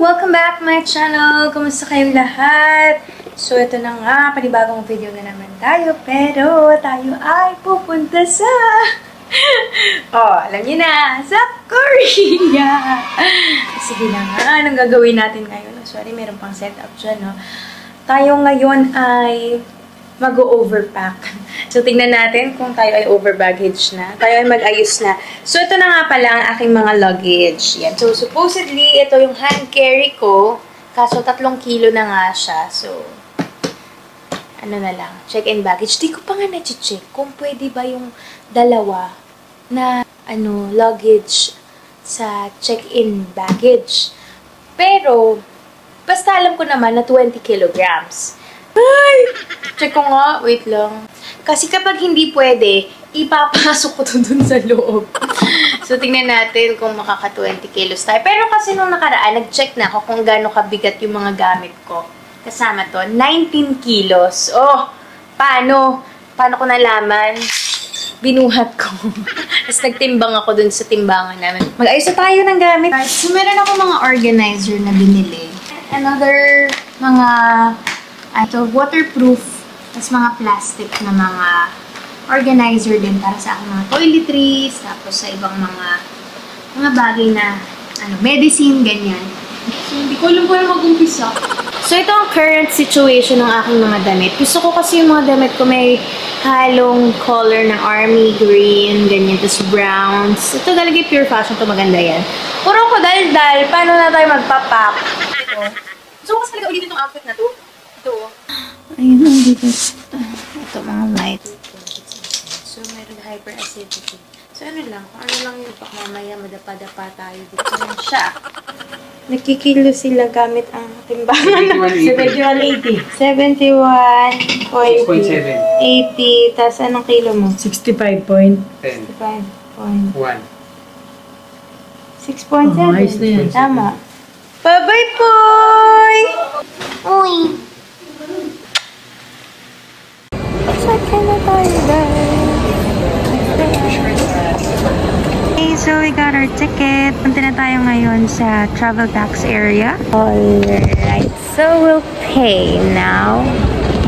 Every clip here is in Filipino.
Welcome back my channel! Kumusta kayong lahat? So, ito na nga, panibagong video na naman tayo. Pero, tayo ay pupunta sa... alam niyo na, sa Korea! Sige na nga, anong gagawin natin ngayon? Sorry, meron pang setup dyan, no? Tayo ngayon ay mag-overpack. So, tingnan natin kung tayo ay over-baggage na. Tayo ay mag-ayos na. So, ito na nga pala ang aking mga luggage. Yan. So, supposedly, ito yung hand carry ko. Kaso, 3 kilo na nga siya. So, ano na lang, check-in baggage. Di ko pa nga na-check kung pwede ba yung dalawa na, luggage sa check-in baggage. Pero, basta alam ko naman na 20 kilograms. Ay! Check ko nga. Wait lang. Kasi kapag hindi pwede, ipapasok ko to dun sa loob. So, tingnan natin kung makaka-20 kilos tayo. Pero kasi nung nakaraan, nag-check na ako kung gaano kabigat yung mga gamit ko. Kasama to, 19 kilos. Oh! Paano? Paano ko nalaman? Binuhat ko. Tapos nagtimbang ako dun sa timbangan namin. Mag-ayos na tayo ng gamit. So, meron ako mga organizer na binili. Another mga waterproof, tas mga plastic na mga organizer din para sa aking mga toiletries, tapos sa ibang mga bagay na, medicine, ganyan. So, hindi ko alam kung ano mag-umpisa. So, ito ang current situation ng aking mga damit. Gusto ko kasi yung mga damit ko may halong color ng army green, ganyan, tas browns. Ito talaga pure fashion to, maganda yan. Puro ko dal-dal, paano na tayo magpapak? Ito. So, kasi talaga ulitin itong outfit na to. Ayun ang dito. Ito mga light. So, meron hyperacidity. So, ano lang. Kung ano lang yung mamaya madapa-dapa tayo dito. Ano siya? Nakikilo sila gamit ang timbangan. 71.80. 71.80. 80. Tapos, anong kilo mo? 65.10. 65.1. 6.7. Ayos na yan. Tama. Bye-bye, Poy! Uy! Sakay na tayo, guys. Okay, so we got our ticket. Punta na tayo ngayon sa travel tax area. Alright, so we'll pay now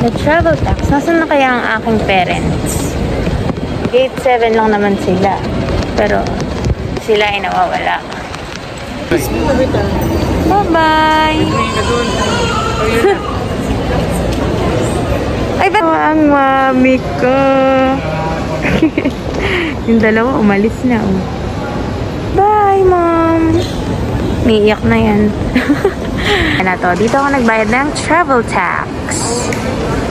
the travel tax. Nasaan na kaya ang aking parents? Gate 7 lang naman sila. Pero sila ay nawawala. Bye-bye! Ay, ba? Ang mami ko. Yung dalawa, umalis na. Oh. Bye, Mom! Umiiyak na yan. Yan na to. Dito ako nagbayad ng travel tax.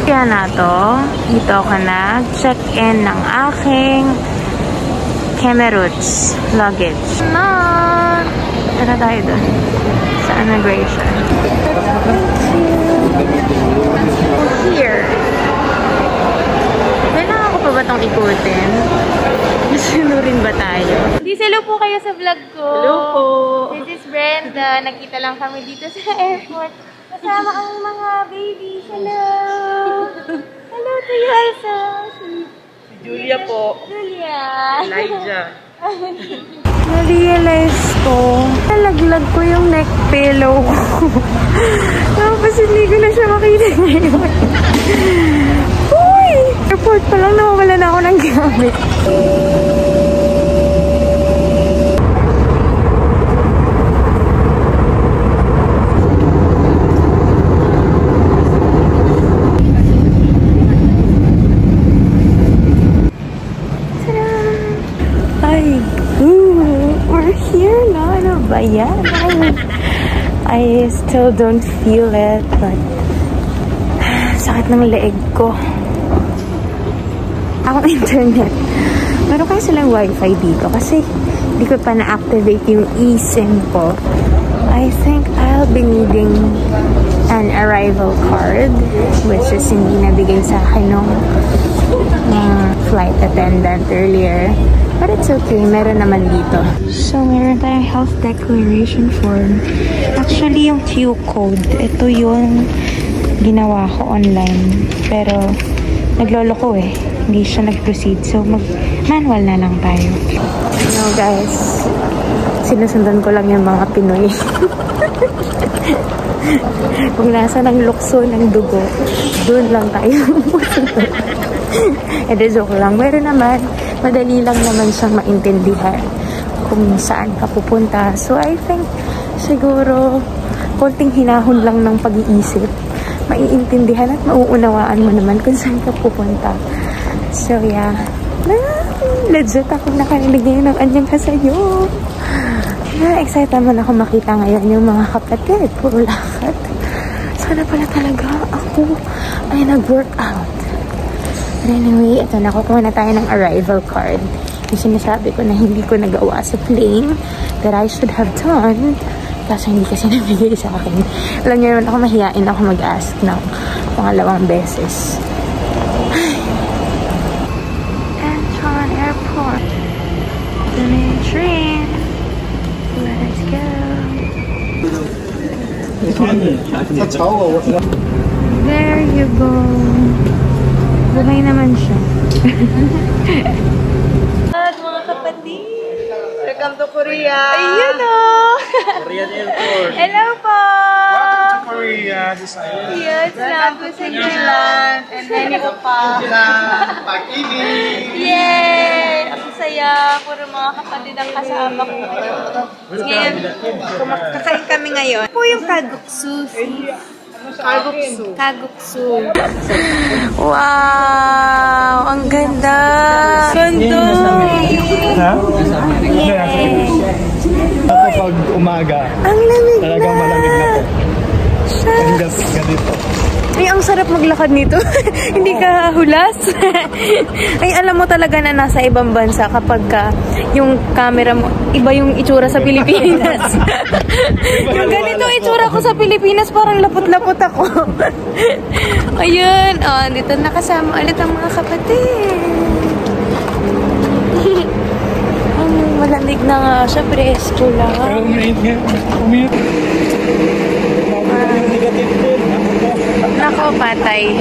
Yan na to. Dito ako nag-check-in ng aking Kemeroots luggage. Na! Tara tayo dun. Sa immigration. Here. Kailangan ko pa ba itong ikutin? Sunurin ba tayo? Hello po kayo sa vlog ko. Hello po. This is Brenda. Nakita lang kami dito sa airport. Kasama ang mga babies. Hello! Hello to you also. Si Julia po. Julia. Elijah. Na-realize ko, nalaglag ko yung neck pillow ko. Tapos hindi ko na siya makita ngayon. Uy! Airport pa lang, nawawala na ako ng gamit. Yeah, I still don't feel it, but sakit ng leeg ko. Ako internet. Meron kaya silang wifi dito kasi hindi ko pa na-activate yung eSIM ko. I think I'll be needing an arrival card, which is hindi nabigay sa akin ng flight attendant earlier. But it's okay, meron naman dito. So, meron tayong health declaration form. Actually, yung Q code, ito yung ginawa ko online. Pero, naglolo ko hindi siya nag-proceed. So, mag-manual na lang tayo. Guys, Sinusundan ko lang yung mga Pinoy. Kung nasa ng lukso ng dugo, doon lang tayo. Joke lang. Meron naman, madali lang naman siyang maintindihan kung saan ka pupunta. So, I think, siguro, konting hinahon lang ng pag-iisip. Maiintindihan at mauunawaan mo naman kung saan ka pupunta. So, yeah. Legit ako nakarinig ngayon ng anyang kasayo. Na-excite naman ako makita ngayon yung mga kapatid. Puro lakad. Sana pala talaga ako ay nag-workout. But anyway, ito na. Kukuha na tayo ng arrival card. Yung sinasabi ko na hindi ko nagawa sa plane that I should have done. Kaso hindi kasi nabigay sa akin. Alam niyo naman ako, mahihain ako mag-ask ng pangalawang beses. Anton Airport. The main train. Let's go. There you go. Buhay naman siya. Mga kapatid. Welcome to Korea! Ayun o! Korean Airport! Hello po! Welcome to Korea! Yes, love sa Greenland. And then ito pa. Pag-ibig! Yay! Ang saya. Puro mga kapatid ang kasama ko ngayon. Ngayon, kakain kami ngayon. Po yung kaguksu. Kaguksu. Wow! Ang ganda! Ganda! Ha? Yay! Kapag umaga, Ang lamig na! talagang malamig na po. Hanggang ganito. Ay, ang sarap maglakad nito. Hindi ka hulas. Ay, alam mo talaga na nasa ibang bansa kapag yung camera mo, iba yung itsura sa Pilipinas. Yung ganito itsura ko sa Pilipinas, parang lapot-lapot ako. Ayun. Oh, dito nakasama ulit ang mga kapatid. Ang malamig na nga siya, presko lang. Pero umiinit nga. Umiinit. Nako, patay.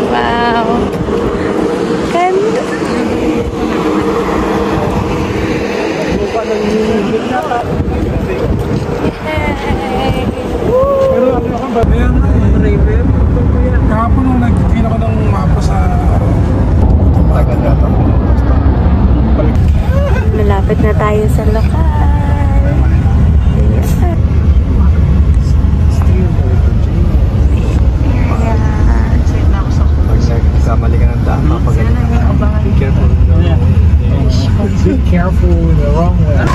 Wow. Ganda. Hey. Pero ano ka ba? Ayan na eh. Kahapon nung nag-feel ako ng mapa sa tagal yata. Malapit na tayo sa lokal. Kamali ka ng daan, be careful. Be careful in the wrong way.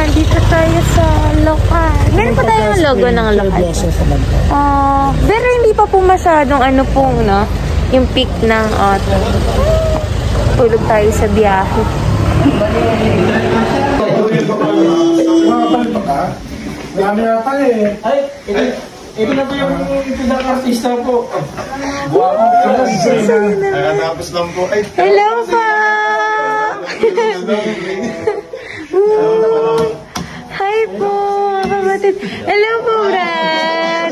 Dito tayo sa lokal. Meron pa tayong logo ng lokal. Pero hindi pa po masyadong ano pong, no? Yung peak ng autumn. Tulog tayo sa biyahe. Marami yata eh. Ay, ito na po yung pinaka-artista po. Nakatapos lang po. Hello pa! Hi po, kapatid. Hello po, Brad!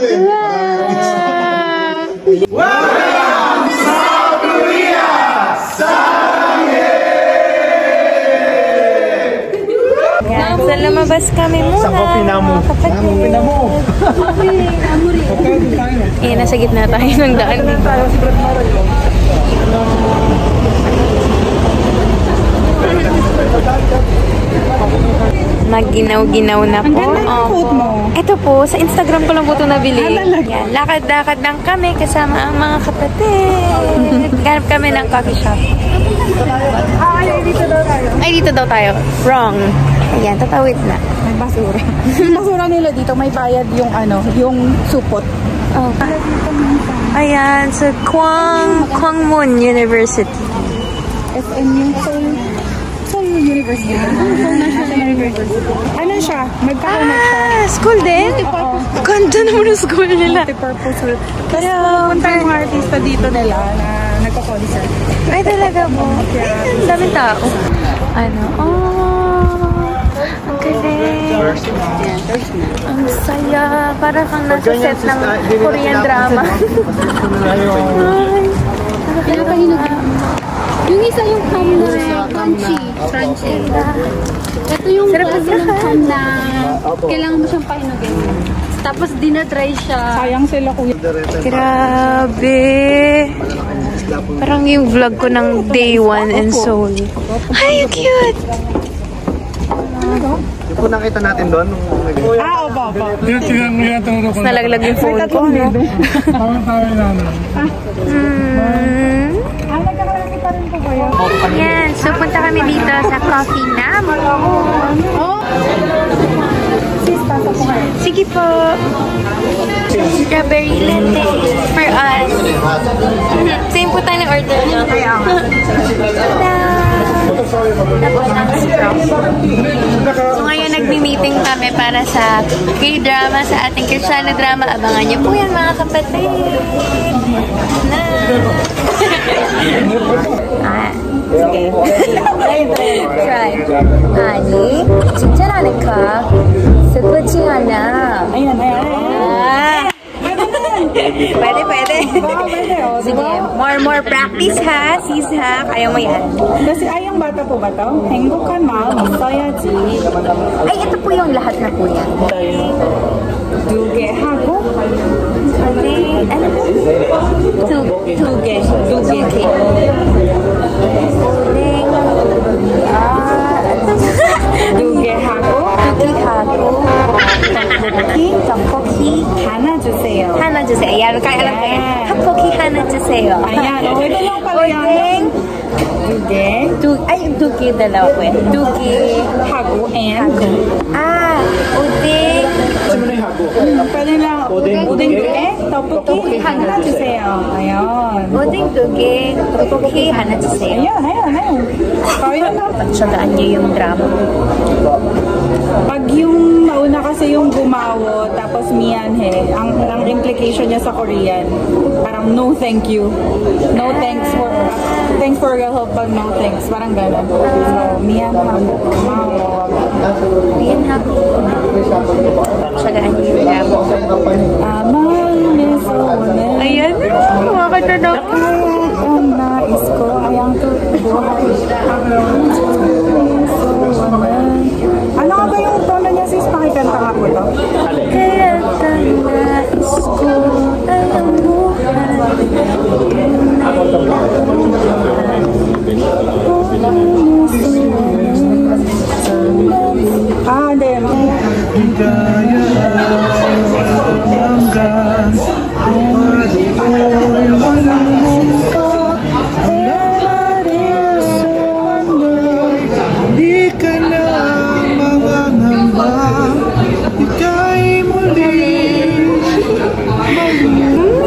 Wow! South Korea! Yan, so lumabas kami muna. Sa coffee na mo. Eh, nasa gitna tayo ng daan dito. Magginaw-ginaw na po. Ang ganda ng food mo. Ito po, sa Instagram ko lang po ito nabili. Yan, lakad-lakad lang kami kasama ang mga kapatid. Ganap kami ng coffee shop. Ay, dito daw tayo. Wrong. Ayan, tatawid na. May basura. Yung basura nila dito, may bayad yung ano, yung supot. Oh. Ayan, sa Kwangmun University. SMU, Seoul University. Seoul National University. Ano siya? Magkakaunat siya. School din? Ganda naman ang school nila. Multi-purpose. Pero, Punta yung mga artista dito nila na nagko-concert. ay talaga po. Ang daming tao. Ano? Ang galing. Ang saya. Para kang nasa set ng Korean drama. Ay. Pero kanina, yung isa yung ham na kamchi. Crunchy. Ito yung klase ng ham na kailangan mo siyang pahinugin. Tapos dinadry siya. Sayang sila kuya. Grabe. Parang yung vlog ko ng day 1 in Seoul. Ay, cute! Yung po nakita natin doon nung Opo. Nalaglag yung phone ko, no? Tawang-tawang na ano. Nagkakarami pa rin po kayo. Yan, so punta kami dito sa Coffee Namo. Sige po. Strawberry latte for us. Same po tayo ng order. Tapos ang straw. So ngayon nagmi-meeting kami para sa K-drama, sa ating Kristiyano drama. Abangan niyo po yan mga kapatid. Sige. Try. Ani, 칭찬하는 거 슬프지 않아. Ayan. Pwede. Sige, more practice ha, sis ha. Kaya mo yan. Kasi ayang bata po ba to? 행복한 마음 있어야지. Ay, ito po yung lahat na po yan. 2개 하고 Ano po? 2K. 2개 하고 떡볶이 하나 주세요. 하나 주세요. Ayan, kaya alam ko yan. 떡볶이 하나 주세요. Ayan, ito lang pala yan. 2개 Ay, 2K dalawa po yan. 2K 하고 and uding. pwede lang uding 2개 떡볶이 하나 주세요. Ayan. Uding 2K, 떡볶이 하나 주세요. Ayan. Kaya na. Pagtsagaan niyo yung drama. Pag yung nauna kasi yung gumawo, tapos miyanhe, ang implication niya sa Korean, parang no thank you. No thanks for your help, but no thanks. Parang gano'n. So, miyanha mo, gumawo. Miyanha mo. Pagtsagaan niyo yung drama. Ayan. Kumakanta na ako. Ang nais ko ay ang tutubuhay. Ano nga ba yung tono niya, sis? Pakikanta nga po to. Kaya nais ko ay ang buhay.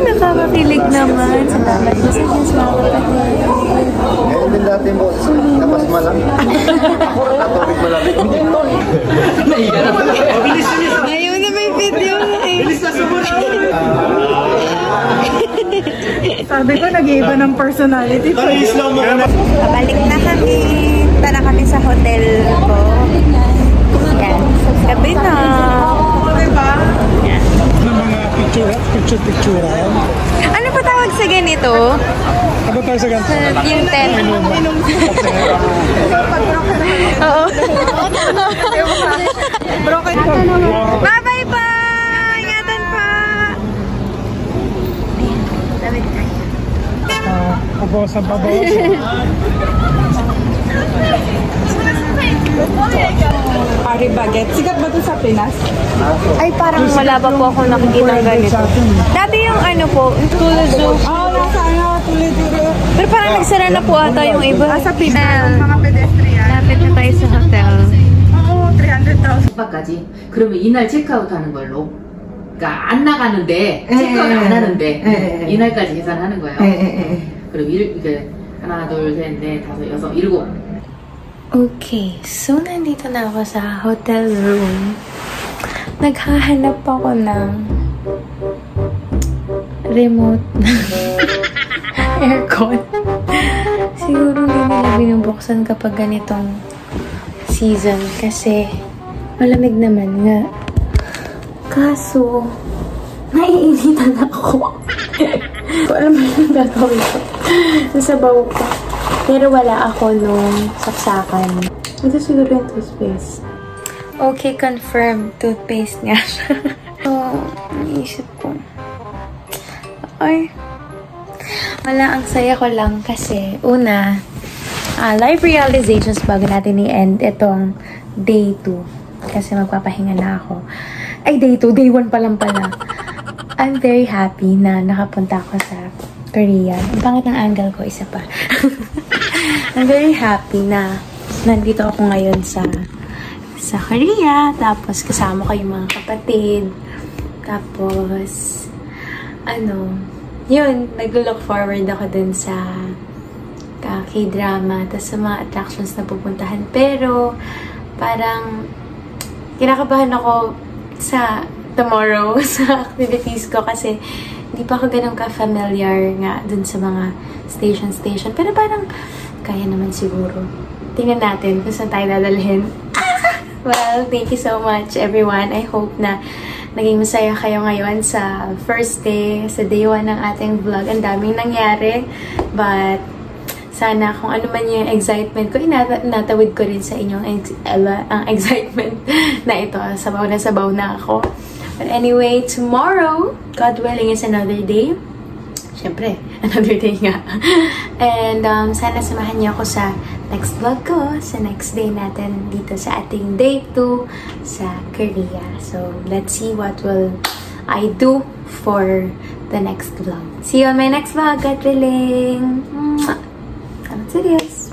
Nakakakilig naman. Salamat po sa Diyos, mga kapatid. Ngayon din natin po, napasma lang. Natubig malamig. Ayun na may video na eh. Bilis na sumunod. Sabi ko, nag-iiba ng personality. Pabalik na kami. Tara kami sa hotel ko. Yan. Gabi na. Diba? Yan. Ng mga picture. Ano pa tawag sa ganito? Ano tayo sa ganito? Yung tent. Oo. Bye-bye pa! Ingatan pa! Damit tayo. Pabawasan. Pari baguette. Sikat ba ito sa Pinas? Ay, parang wala pa po ako nakikita ng ganito. Dati yung ano po, tulad zoo. Sana tuloy duro. Pero parang nagsara na po ata yung iba. Sa Pinas, mga pedestrian. Lapit na tayo sa hotel. Oo, 300,000. 까지 그러면 이날 체크아웃 하는 걸로 그러니까 안 나가는데 체크아웃 안 하는데 이날까지 계산하는 거예요. 그럼 이렇게 하나 둘셋넷 다섯 여섯 일곱. Okay, so nandito na ako sa hotel room. Naghahanap ako ng remote na aircon. Siguro hindi nila binubuksan kapag ganitong season kasi malamig naman nga. Kaso, naiinitan ako. Kung alam mo yung gagawin ko. Sasabaw ko. Pero wala ako nung saksakan. Ito siguro yung toothpaste. Okay, confirm. Toothpaste nga siya. So, naisip ko. Ay. Wala, ang saya ko lang kasi, una, life realizations bago natin i-end itong day 2. Kasi magpapahinga na ako. Ay, day 2. Day 1 pa lang pala. I'm very happy na nakapunta ako sa Korea. Ang pangit ng angle ko, isa pa. I'm very happy na nandito ako ngayon sa Korea. Tapos, kasama ko yung mga kapatid. Tapos, yun, nag-look forward ako dun sa K-drama. Tapos, sa mga attractions na pupuntahan. Pero, parang, kinakabahan ako sa tomorrow, sa activities ko. Kasi, hindi pa ako ganun ka-familiar nga dun sa mga station. Pero parang, kaya naman siguro. Tingnan natin kung saan tayo dadalhin. Well, thank you so much, everyone. I hope na naging masaya kayo ngayon sa first day, sa day 1 ng ating vlog. Ang daming nangyari. But, sana kung ano man yung excitement ko, natawid ko rin sa inyong ang excitement na ito. Sabaw na ako. But anyway, tomorrow, God willing, is another day. Siyempre, another day nga. And sana samahan niyo ako sa next vlog ko, sa next day natin dito sa ating day 2 sa Korea. So, let's see what will I do for the next vlog. See you on my next vlog, God willing. I'm serious.